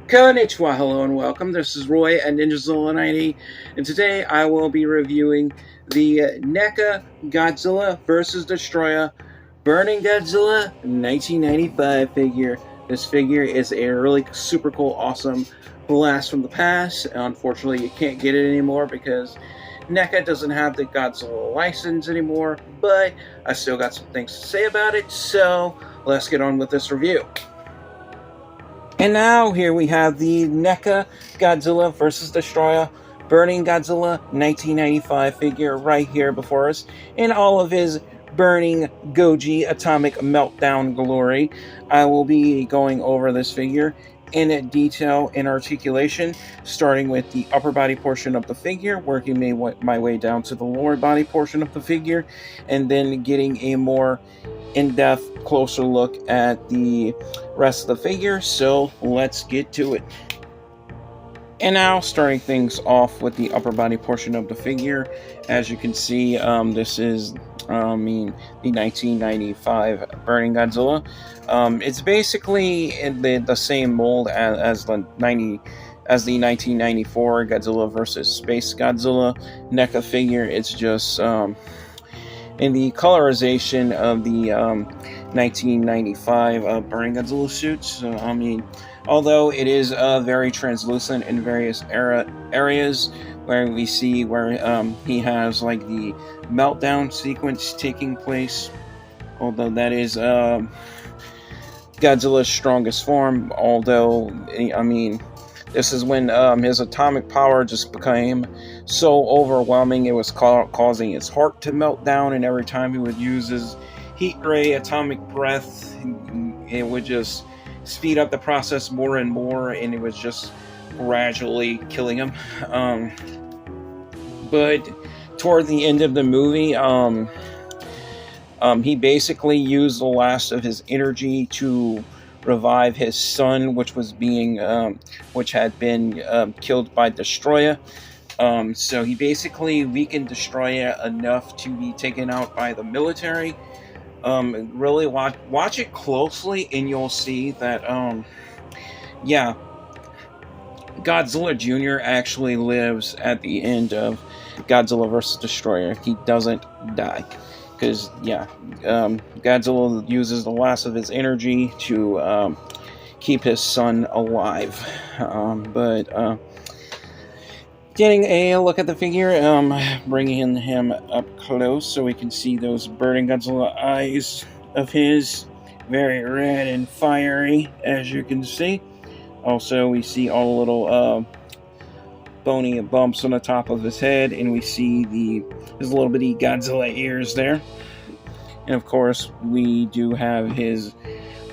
Konnichiwa, hello and welcome. This is Roy at Ninjazilla90, and today I will be reviewing the NECA Godzilla vs. Destoroyah Burning Godzilla 1995 figure. This figure is a really super cool, awesome blast from the past. Unfortunately, you can't get it anymore because NECA doesn't have the Godzilla license anymore, but I still got some things to say about it, so let's get on with this review. And now here we have the NECA Godzilla vs. Destoroyah Burning Godzilla 1995 figure right here before us in all of his burning Goji atomic meltdown glory. I will be going over this figure in detail and articulation, starting with the upper body portion of the figure, working my way down to the lower body portion of the figure, and then getting a more in-depth, closer look at the rest of the figure. So let's get to it. And now, starting things off with the upper body portion of the figure, as you can see, this is the 1995 Burning Godzilla. It's basically in the same mold as the 1994 Godzilla vs. Space Godzilla NECA figure. It's just in the colorization of the 1995 Burning Godzilla suits. So, although it is very translucent in various areas, where we see where he has like the meltdown sequence taking place, although that is Godzilla's strongest form. Although this is when his atomic power just became so overwhelming it was causing his heart to melt down, and every time he would use his heat ray atomic breath, it would just speed up the process more and more, and it was just gradually killing him. But toward the end of the movie, he basically used the last of his energy to revive his son, which had been killed by Destoroyah. So he basically weakened Destoroyah enough to be taken out by the military. Really watch it closely, and you'll see that Godzilla Jr. actually lives at the end of Godzilla vs. Destoroyah. He doesn't die, because Godzilla uses the last of his energy to keep his son alive. Getting a look at the figure, bringing him up close so we can see those burning Godzilla eyes of his, very red and fiery, as you can see. Also, we see all the little bony bumps on the top of his head, and we see his little bitty Godzilla ears there. And of course, we do have his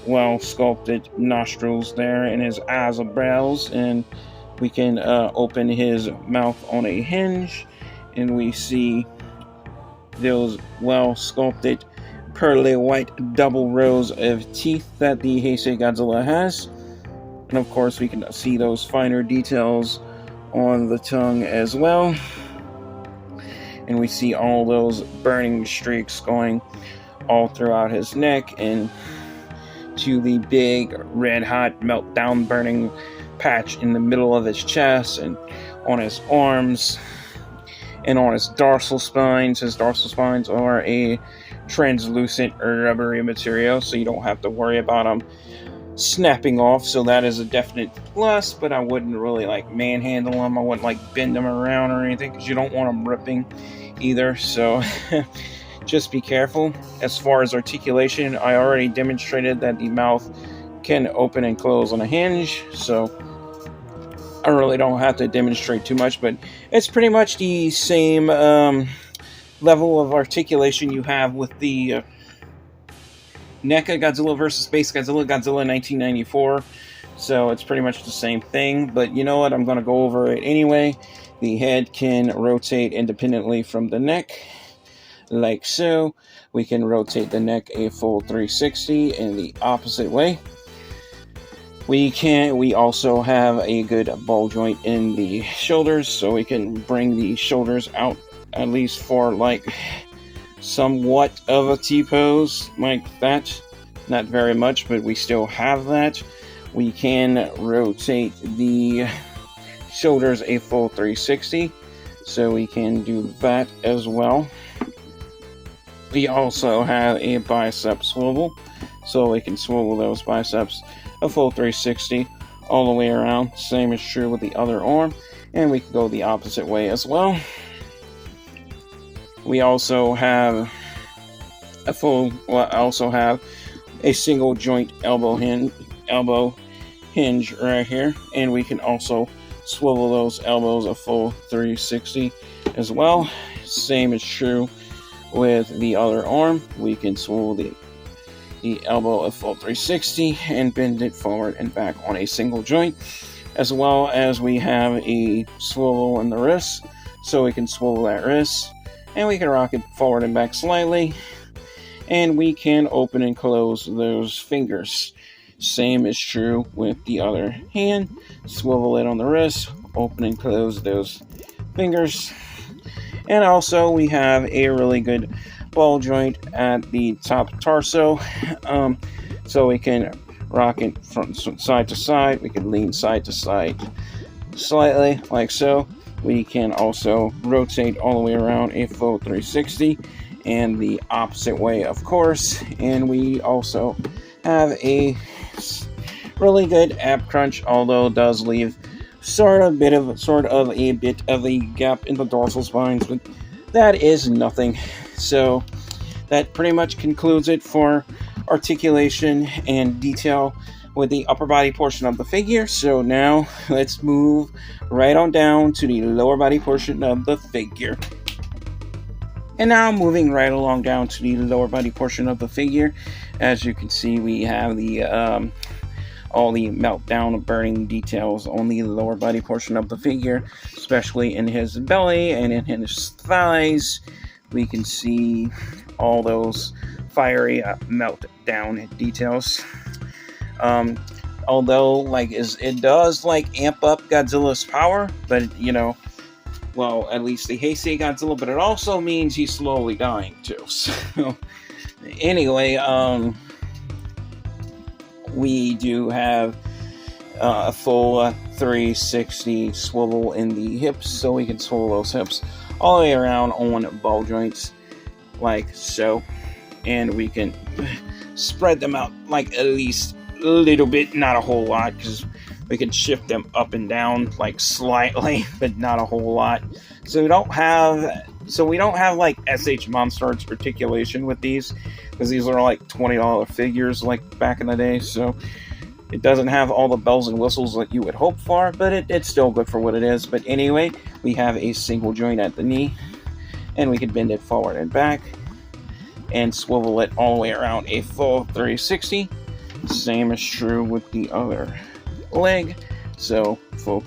well-sculpted nostrils there, and his eyebrows, and we can open his mouth on a hinge, and we see those well-sculpted, pearly white double rows of teeth that the Heisei Godzilla has. And of course, we can see those finer details on the tongue as well. And we see all those burning streaks going all throughout his neck and to the big red-hot meltdown burning patch in the middle of his chest and on his arms and on his dorsal spines. His dorsal spines are a translucent rubbery material, so you don't have to worry about them snapping off, so that is a definite plus. But I wouldn't really manhandle them. I wouldn't bend them around or anything, because you don't want them ripping either, so just be careful. As far as articulation, I already demonstrated that the mouth can open and close on a hinge, so I really don't have to demonstrate too much, but it's pretty much the same level of articulation you have with the NECA Godzilla vs. Space Godzilla 1994, so it's pretty much the same thing. But you know what, I'm going to go over it anyway. The head can rotate independently from the neck, like so. We can rotate the neck a full 360 in the opposite way. We also have a good ball joint in the shoulders, so we can bring the shoulders out at least for somewhat of a T-pose like that. Not very much, but we still have that. We can rotate the shoulders a full 360, so we can do that as well. We also have a bicep swivel, so we can swivel those biceps a full 360 all the way around. Same is true with the other arm, and we can go the opposite way as well. We also have a single joint elbow hinge right here, and we can also swivel those elbows a full 360 as well. Same is true with the other arm. We can swivel the elbow a full 360 and bend it forward and back on a single joint, as well as we have a swivel in the wrist, so we can swivel that wrist and we can rock it forward and back slightly, and we can open and close those fingers. Same is true with the other hand. Swivel it on the wrist, open and close those fingers. And also we have a really good ball joint at the top torso, so we can rock it from side to side. We can lean side to side slightly, like so. We can also rotate all the way around a full 360 and the opposite way, of course. And we also have a really good ab crunch, although it does leave sort of a bit of a gap in the dorsal spines, but that is nothing. So that pretty much concludes it for articulation and detail with the upper body portion of the figure. So now let's move right on down to the lower body portion of the figure. And now moving right along down to the lower body portion of the figure, as you can see, we have the all the meltdown burning details on the lower body portion of the figure, especially in his belly and in his thighs. We can see all those fiery meltdown details. Although it does amp up Godzilla's power, but well, at least the Heisei Godzilla, but it also means he's slowly dying too. So anyway, we do have a full 360 swivel in the hips, so we can swivel those hips all the way around on ball joints like so, and we can spread them out at least a little bit, not a whole lot, because we can shift them up and down slightly, but not a whole lot. So we don't have SH Monsters articulation with these, because these are $20 figures back in the day. So it doesn't have all the bells and whistles that you would hope for, but it's still good for what it is. But anyway, we have a single joint at the knee, and we can bend it forward and back and swivel it all the way around a full 360. Same is true with the other leg, so full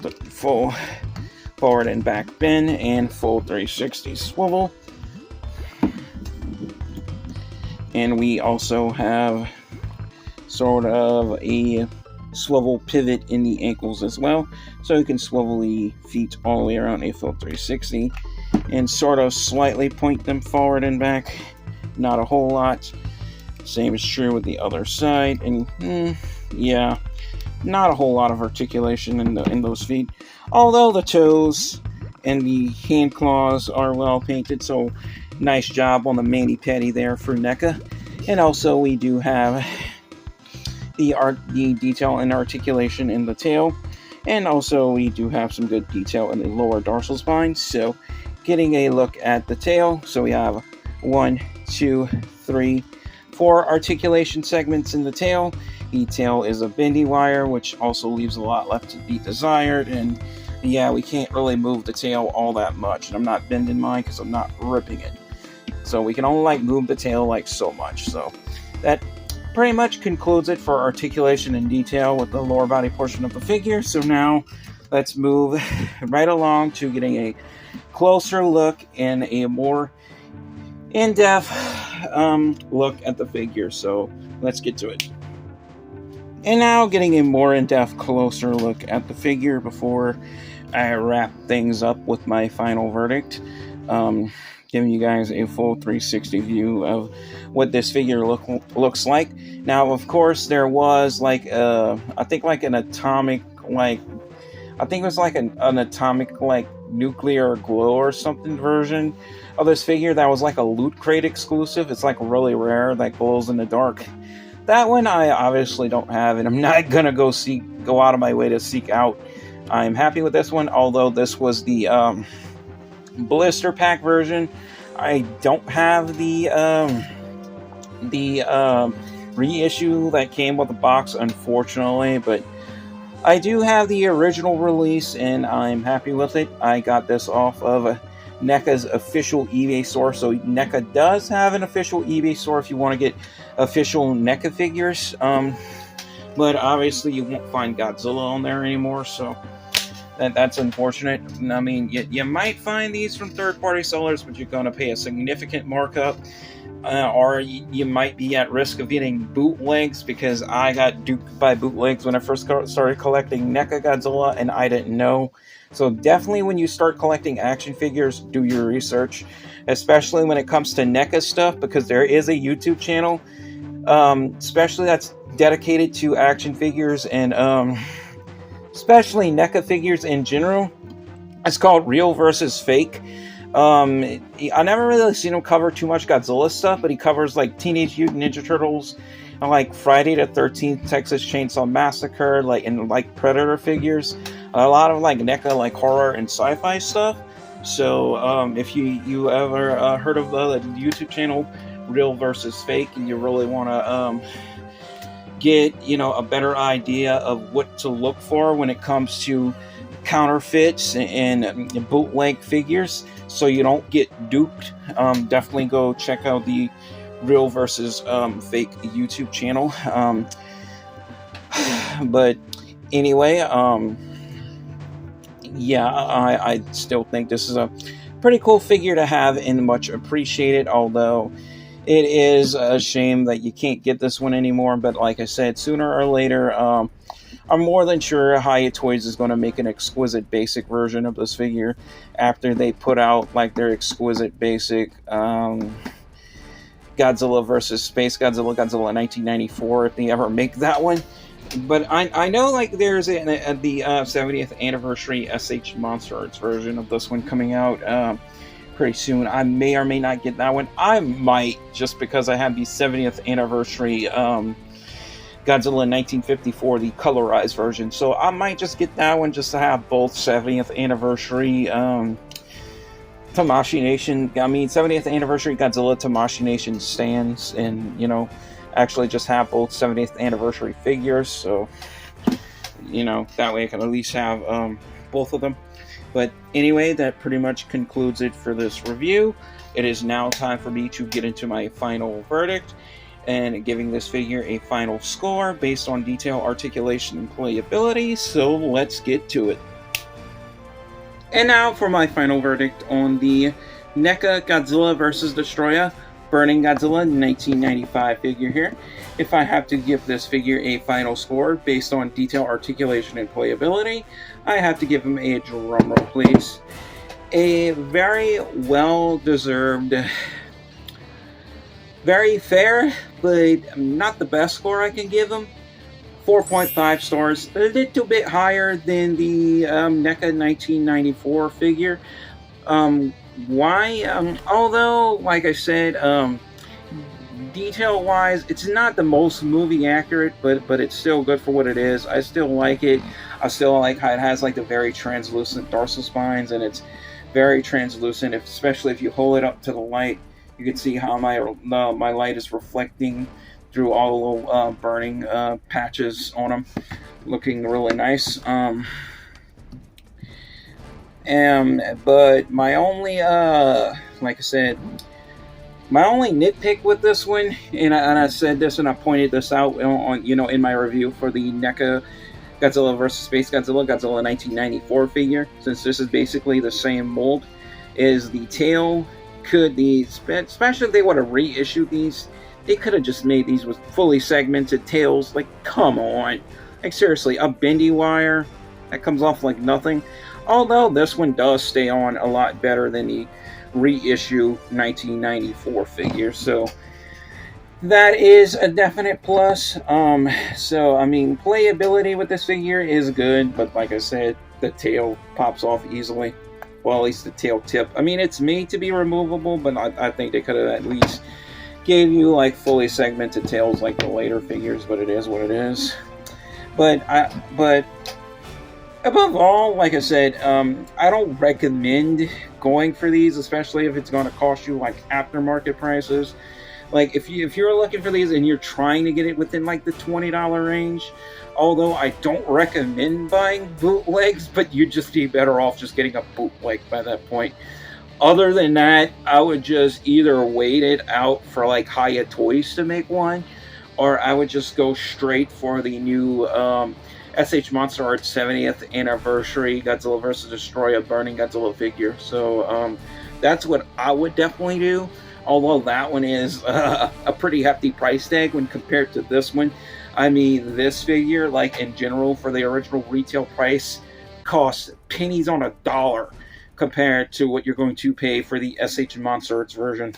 forward and back bend and full 360 swivel. And we also have sort of a swivel pivot in the ankles as well, so you can swivel the feet all the way around a full 360 and sort of slightly point them forward and back, not a whole lot. Same is true with the other side, and yeah, not a whole lot of articulation in those feet, although the toes and the hand claws are well painted, so nice job on the mani-pedi there for NECA. And also we do have the detail and articulation in the tail, and also we do have some good detail in the lower dorsal spine. So getting a look at the tail, so we have 1, 2, 3, 4 articulation segments in the tail. The tail is a bendy wire, which also leaves a lot left to be desired, and yeah, we can't really move the tail all that much, and I'm not bending mine because I'm not ripping it, so we can only move the tail so much. So that pretty much concludes it for articulation and detail with the lower body portion of the figure. So now let's move right along to getting a closer look and a more in-depth look at the figure. So let's get to it. And now getting a more in-depth, closer look at the figure before I wrap things up with my final verdict. giving you guys a full 360 view of what this figure looks like. Now, of course, there was like I think like an atomic like I think it was like an atomic like nuclear glow or something version of this figure that was like a Loot Crate exclusive. It's like really rare that glows in the dark. That one I obviously don't have, and I'm not gonna go out of my way to seek out. I'm happy with this one, although this was the blister pack version. I don't have the reissue that came with the box, unfortunately, but I do have the original release, and I'm happy with it. I got this off of NECA's official eBay store, so NECA does have an official eBay store if you want to get official NECA figures. But obviously you won't find Godzilla on there anymore, so that's unfortunate. I mean, you might find these from third-party sellers, but you're going to pay a significant markup. Or you might be at risk of getting bootlegs, because I got duped by bootlegs when I first started collecting NECA Godzilla, and I didn't know. So definitely when you start collecting action figures, do your research, especially when it comes to NECA stuff, because there is a YouTube channel, especially that's dedicated to action figures and especially NECA figures in general. It's called Real versus Fake. I never really seen him cover too much Godzilla stuff, but he covers like Teenage Mutant Ninja Turtles, and like Friday the 13th, Texas Chainsaw Massacre, and Predator figures. A lot of like NECA, like horror and sci-fi stuff. So if you ever heard of the YouTube channel Real versus Fake, and you really want to get a better idea of what to look for when it comes to counterfeits and bootleg figures, so you don't get duped, definitely go check out the Real versus Fake YouTube channel. But anyway, yeah, I still think this is a pretty cool figure to have and much appreciated, although it is a shame that you can't get this one anymore. But like I said, sooner or later, I'm more than sure Hiya Toys is going to make an exquisite basic version of this figure after they put out like their exquisite basic Godzilla versus Space Godzilla 1994, if they ever make that one. But I know like there's the 70th anniversary SH Monster Arts version of this one coming out pretty soon. I may or may not get that one. I might, just because I have the 70th anniversary Godzilla 1954, the colorized version. So I might just get that one just to have both 70th anniversary Tamashii Nation. 70th anniversary Godzilla Tamashii Nation stands, and actually just have both 70th anniversary figures. So that way I can at least have both of them. But anyway, that pretty much concludes it for this review. It is now time for me to get into my final verdict and giving this figure a final score based on detail, articulation, and playability. So let's get to it. And now for my final verdict on the NECA Godzilla vs. Destoroyah Burning Godzilla 1995 figure here. If I have to give this figure a final score based on detail, articulation, and playability, I have to give him a drum roll, please. A very well-deserved, very fair, but not the best score I can give him. 4.5 stars, a little bit higher than the NECA 1994 figure. Why? Although, like I said, detail-wise, it's not the most movie accurate, but it's still good for what it is. I still like it. I still like how it has like the very translucent dorsal spines, and it's very translucent, especially if you hold it up to the light. You can see how my light is reflecting through all the little burning patches on them, looking really nice. But my only, like I said, my only nitpick with this one, and I said this and I pointed this out on in my review for the NECA Godzilla vs. Space Godzilla 1994 figure, since this is basically the same mold, is the tail. Especially if they would have reissued these, they could have just made these with fully segmented tails. Like, come on. Like, seriously, a bendy wire that comes off like nothing. Although this one does stay on a lot better than the reissue 1994 figure. So that is a definite plus. So I mean, playability with this figure is good, but like I said, the tail pops off easily. Well, at least the tail tip. I mean, it's made to be removable, but I think they could have at least gave you like fully segmented tails like the later figures. But it is what it is. But above all, like I said, I don't recommend going for these, especially if it's going to cost you like aftermarket prices. Like if you're looking for these and you're trying to get it within like the $20 range, although I don't recommend buying bootlegs, but you'd just be better off just getting a bootleg by that point. Other than that, I would just either wait it out for like Hiya Toys to make one, or I would just go straight for the new SH Monster Arts 70th anniversary Godzilla vs. Destoroyah Burning Godzilla figure. So that's what I would definitely do. Although that one is a pretty hefty price tag when compared to this one. I mean, this figure, like in general, for the original retail price, costs pennies on a dollar compared to what you're going to pay for the SH Monster Arts version.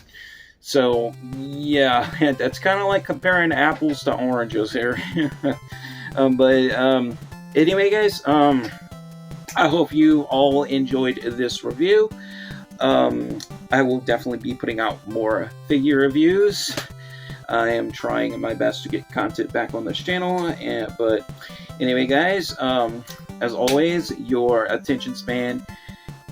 So, yeah, that's kind of like comparing apples to oranges here. Anyway, guys, I hope you all enjoyed this review. I will definitely be putting out more figure reviews. I am trying my best to get content back on this channel, but anyway, guys, as always, your attention span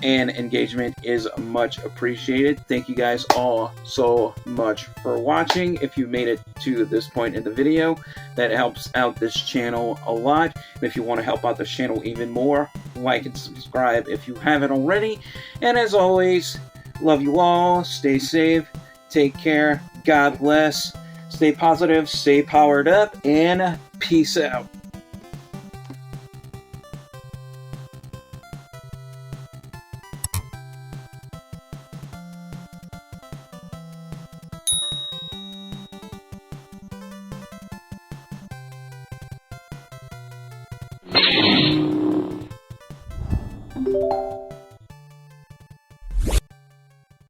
and engagement is much appreciated. Thank you guys all so much for watching. If you made it to this point in the video, that helps out this channel a lot. And if you want to help out this channel even more, like and subscribe if you haven't already. And as always, love you all. Stay safe. Take care. God bless. Stay positive. Stay powered up. And peace out.